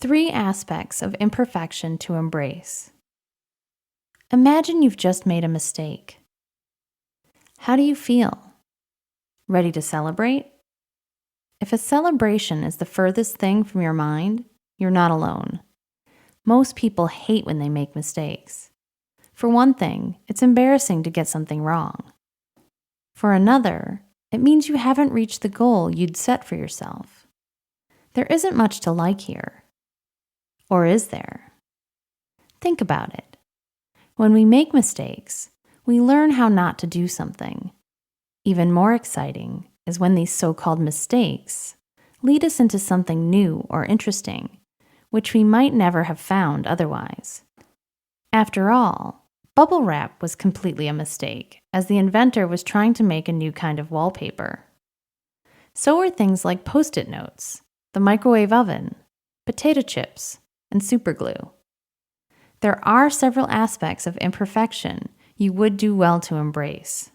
3 aspects of imperfection to embrace. Imagine you've just made a mistake. How do you feel? Ready to celebrate? If a celebration is the furthest thing from your mind, you're not alone. Most people hate when they make mistakes. For one thing, it's embarrassing to get something wrong. For another, it means you haven't reached the goal you'd set for yourself. There isn't much to like here. Or is there? Think about it. When we make mistakes, we learn how not to do something. Even more exciting is when these so-called mistakes lead us into something new or interesting, which we might never have found otherwise. After all, bubble wrap was completely a mistake, as the inventor was trying to make a new kind of wallpaper. So are things like Post-it notes, the microwave oven, potato chips, and superglue. There are several aspects of imperfection you would do well to embrace.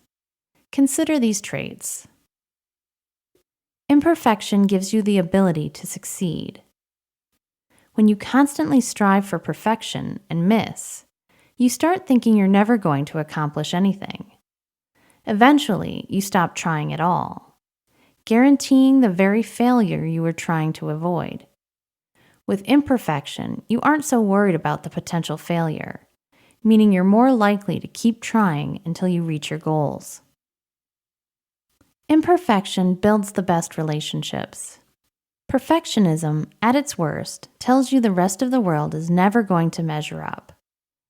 Consider these traits. Imperfection gives you the ability to succeed. When you constantly strive for perfection and miss, you start thinking you're never going to accomplish anything. Eventually, you stop trying at all, guaranteeing the very failure you were trying to avoid. With imperfection, you aren't so worried about the potential failure, meaning you're more likely to keep trying until you reach your goals. Imperfection builds the best relationships. Perfectionism, at its worst, tells you the rest of the world is never going to measure up.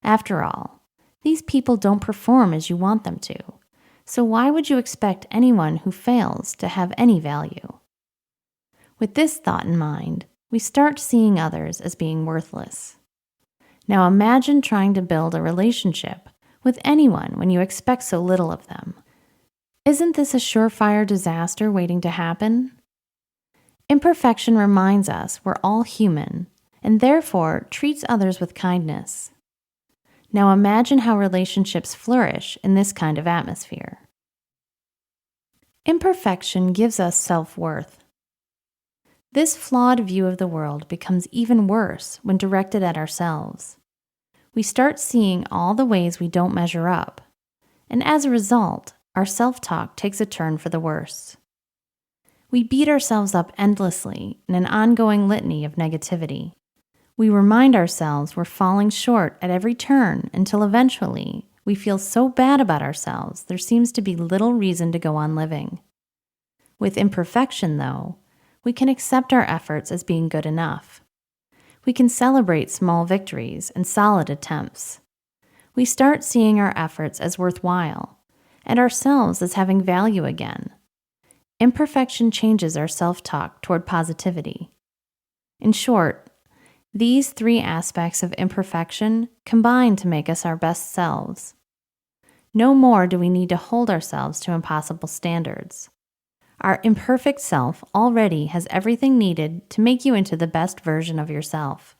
After all, these people don't perform as you want them to, so why would you expect anyone who fails to have any value? With this thought in mind, we start seeing others as being worthless. Now imagine trying to build a relationship with anyone when you expect so little of them. Isn't this a surefire disaster waiting to happen? Imperfection reminds us we're all human and therefore treats others with kindness. Now imagine how relationships flourish in this kind of atmosphere. Imperfection gives us self-worth. This flawed view of the world becomes even worse when directed at ourselves. We start seeing all the ways we don't measure up, and as a result, our self-talk takes a turn for the worse. We beat ourselves up endlessly in an ongoing litany of negativity. We remind ourselves we're falling short at every turn until eventually we feel so bad about ourselves there seems to be little reason to go on living. With imperfection, though, we can accept our efforts as being good enough. We can celebrate small victories and solid attempts. We start seeing our efforts as worthwhile and ourselves as having value again. Imperfection changes our self-talk toward positivity. In short, these 3 aspects of imperfection combine to make us our best selves. No more do we need to hold ourselves to impossible standards. Our imperfect self already has everything needed to make you into the best version of yourself.